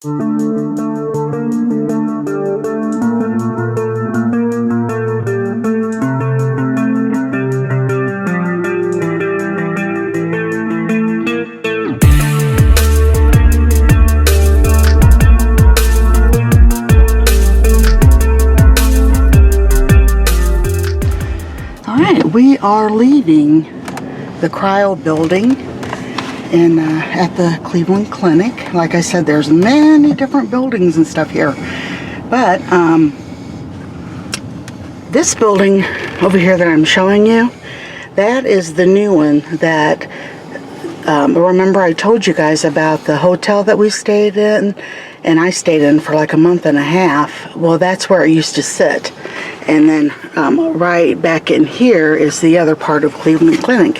We are leaving the cryo building at the Cleveland Clinic. Like I said, there's many different buildings and stuff here, but this building over here that I'm showing you, that is the new one that remember I told you guys about the hotel that we stayed in, and I stayed in for like a month and a half. Well, that's where it used to sit. And then right back in here is the other part of Cleveland Clinic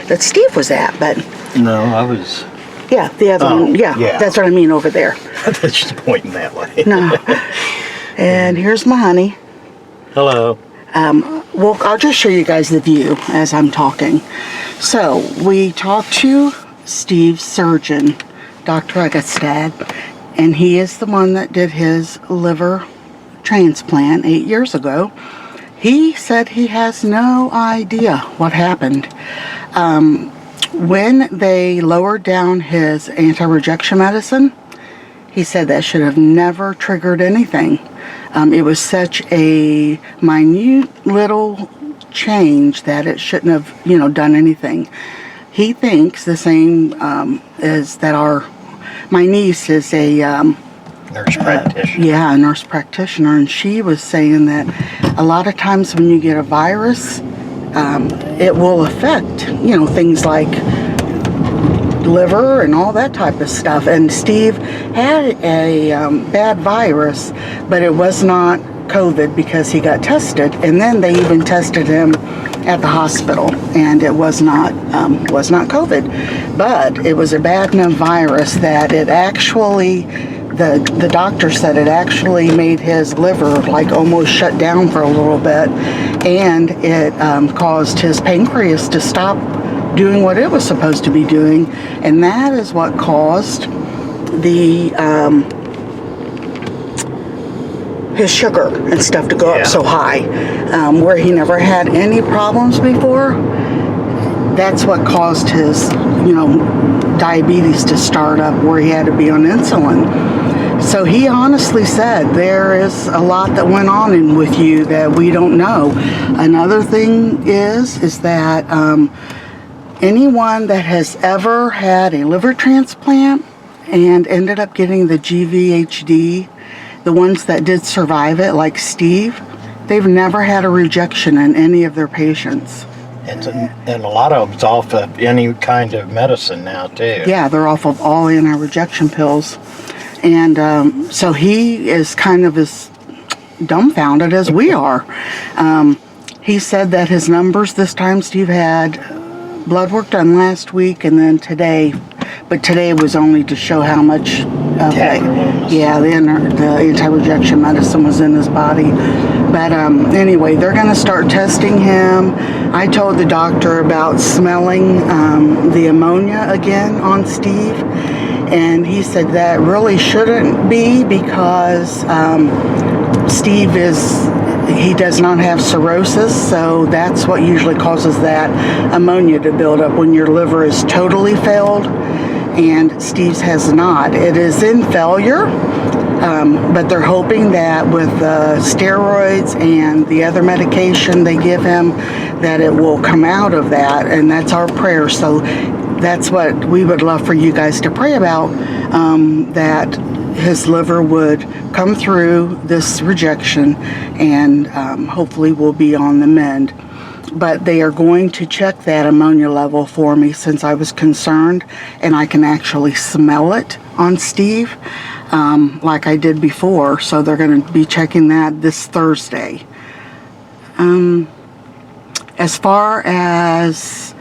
that Steve was at. But no, I was. Yeah, the other one. Yeah, that's what I mean over there. That's just pointing that way. No. And here's my honey. Hello. Well, I'll just show you guys the view as I'm talking. So we talked to Steve's surgeon, Dr. Eggestad, and he is the one that did his liver transplant 8 years ago. He said he has no idea what happened. When they lowered down his anti-rejection medicine, he said that should have never triggered anything. It was such a minute little change that it shouldn't have, done anything. He thinks the same as that my niece is a nurse practitioner. Yeah, a nurse practitioner, and she was saying that a lot of times when you get a virus, it will affect, things like liver and all that type of stuff. And Steve had a bad virus, but it was not COVID because he got tested, and then they even tested him at the hospital, and it was not COVID, but it was a bad enough virus that it actually, the doctor said it actually made his liver like almost shut down for a little bit, and it caused his pancreas to stop doing what it was supposed to be doing, and that is what caused the his sugar and stuff to go up so high, where he never had any problems before. That's what caused his, diabetes to start up, where he had to be on insulin. So he honestly said there is a lot that went on with you that we don't know. Another thing is that anyone that has ever had a liver transplant and ended up getting the GVHD, the ones that did survive it, like Steve, they've never had a rejection in any of their patients. And a lot of them's off of any kind of medicine now, too. Yeah, they're off of all anti-rejection pills. And so he is kind of as dumbfounded as we are. He said that his numbers this time, Steve had blood work done last week and then today, but today was only to show how much the anti-rejection medicine was in his body. But anyway, they're going to start testing him. I told the doctor about smelling the ammonia again on Steve, and he said that really shouldn't be because Steve he does not have cirrhosis, so that's what usually causes that ammonia to build up when your liver is totally failed, and Steve's has not. It is in failure, but they're hoping that with steroids and the other medication they give him, that it will come out of that, and that's our prayer. So that's what we would love for you guys to pray about, that his liver would come through this rejection and hopefully will be on the mend. But they are going to check that ammonia level for me since I was concerned, and I can actually smell it on Steve like I did before. So they're going to be checking that this Thursday. As far as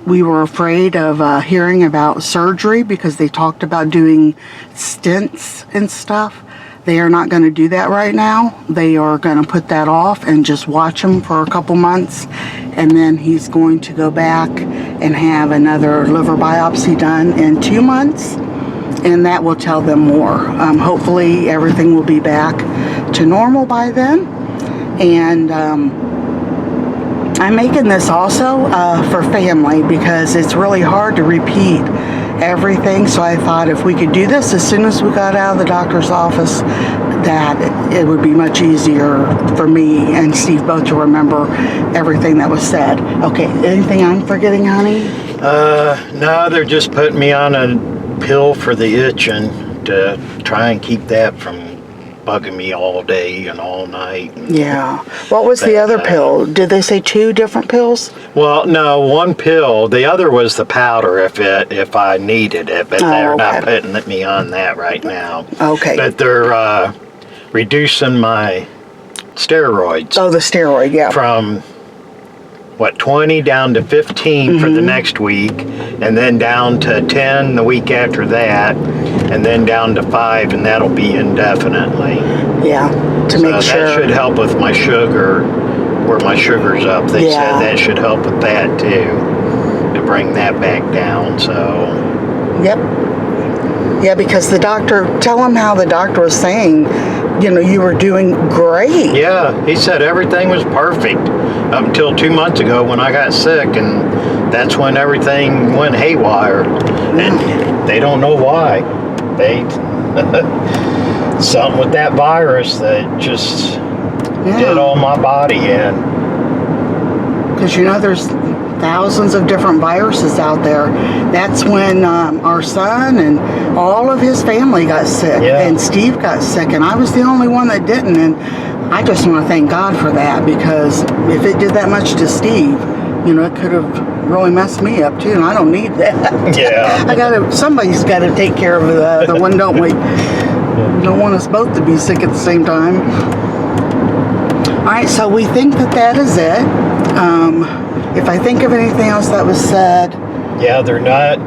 we were afraid of hearing about surgery because they talked about doing stents and stuff. They are not going to do that right now. They are going to put that off and just watch him for a couple months, and then he's going to go back and have another liver biopsy done in 2 months, and that will tell them more. Hopefully everything will be back to normal by then. And I'm making this also for family because it's really hard to repeat everything. So I thought if we could do this as soon as we got out of the doctor's office, that it would be much easier for me and Steve both to remember everything that was said. Okay, anything I'm forgetting, honey? No, they're just putting me on a pill for the itching to try and keep that from bugging me all day and all night. Yeah. What was the other pill? Did they say 2 different pills? Well, no, one pill. The other was the powder if I needed it, but they're not putting me on that right now. Okay. But they're reducing my steroids. Oh, the steroid, yeah. From 20 down to 15 for the next week, and then down to 10 the week after that, and then down to 5, and that'll be indefinitely. Yeah, to make sure. That should help with my sugar, where my sugar's up. They said that should help with that too, to bring that back down. So. Yep. Yeah, because tell them how the doctor was saying, you were doing great. Yeah, he said everything was perfect up until 2 months ago when I got sick, and that's when everything went haywire. And they don't know why. Something with that virus that just did all my body in. Because there's thousands of different viruses out there. That's when our son and all of his family got sick, and Steve got sick, and I was the only one that didn't. And I just want to thank God for that, because if it did that much to Steve, it could have really messed me up too, and I don't need that. Yeah. Somebody's got to take care of the one, don't we? Don't want us both to be sick at the same time. All right, so we think that is it. If I think of anything else that was said. Yeah, they're not.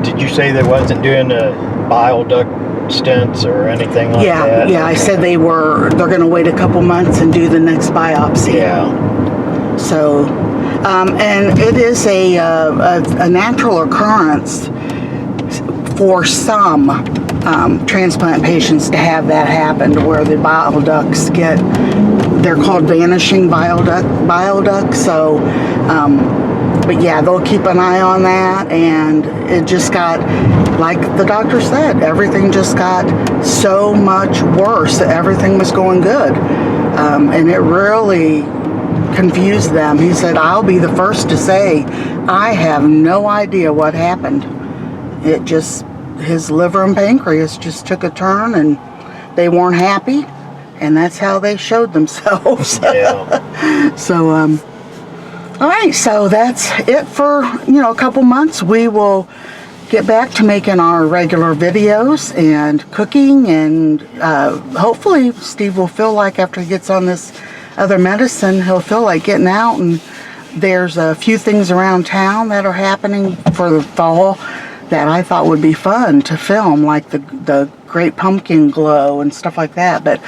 Did you say they wasn't doing the bile duct stents or anything like that? Yeah, I said they're going to wait a couple months and do the next biopsy. Yeah. So, and it is a natural occurrence for some transplant patients to have that happen, to where the bile ducts they're called vanishing bile ducts. So, but yeah, they'll keep an eye on that. And it just got, like the doctor said, everything just got so much worse. Everything was going good. And it really confused them. He said, I'll be the first to say, I have no idea what happened. His liver and pancreas just took a turn, and they weren't happy. And that's how they showed themselves. Yeah. So, all right, so that's it for, a couple months. We will get back to making our regular videos and cooking, and hopefully Steve will feel like, after he gets on this other medicine, he'll feel like getting out. And there's a few things around town that are happening for the fall that I thought would be fun to film, like the Great Pumpkin Glow and stuff like that. But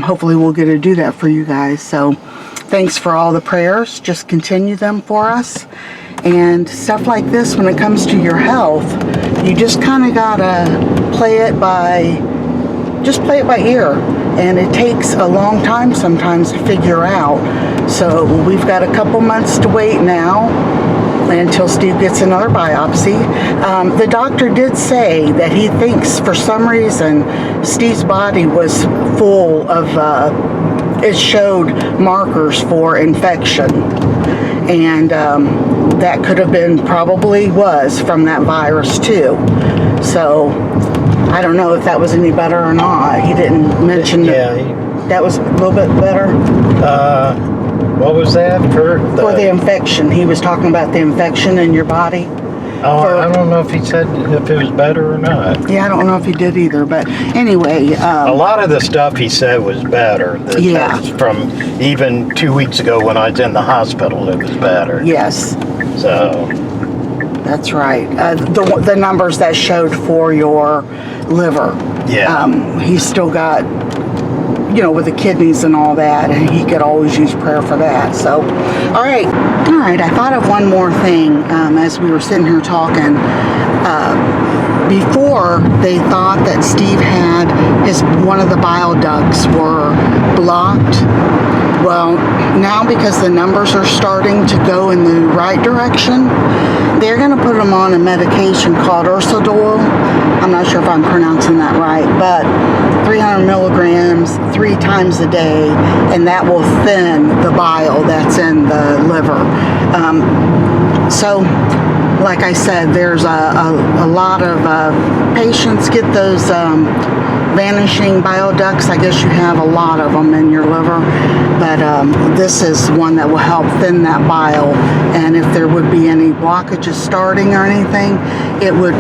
hopefully we'll get to do that for you guys. So thanks for all the prayers. Just continue them for us. And stuff like this, when it comes to your health, you just kind of gotta play it by ear. And it takes a long time sometimes to figure out. So we've got a couple months to wait now until Steve gets another biopsy. The doctor did say that he thinks for some reason Steve's body was full of, it showed markers for infection. And that could have been, probably was, from that virus too. So I don't know if that was any better or not. He didn't mention that was a little bit better. What was that for the infection? He was talking about the infection in your body. I don't know if he said if it was better or not. Yeah, I don't know if he did either. But anyway, a lot of the stuff he said was better. From even 2 weeks ago when I was in the hospital, it was better. Yes. So. That's right. The numbers that showed for your liver. Yeah. He's still got, you know, with the kidneys and all that, and he could always use prayer for that. So, all right, I thought of one more thing as we were sitting here talking. Before, they thought that Steve had one of the bile ducts were blocked. Well, now because the numbers are starting to go in the right direction, they're going to put him on a medication called Ursodol. I'm not sure if I'm pronouncing that right, but 300 milligrams 3 times a day, and that will thin the bile that's in the liver. So, like I said, there's a lot of patients get those vanishing bile ducts. I guess you have a lot of them in your liver, but this is one that will help thin that bile, and if there would be any blockages starting or anything, it would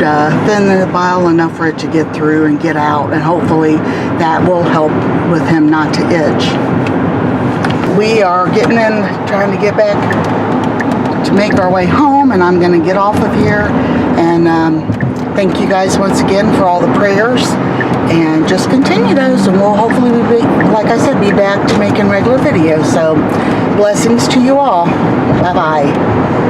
thin the bile enough for it to get through and get out, and hopefully that will help with him not to itch. We are getting in, trying to get back to make our way home, and I'm going to get off of here, and thank you guys once again for all the prayers, and just continue those, and we'll hopefully be, like I said, be back to making regular videos. So blessings to you all. Bye bye.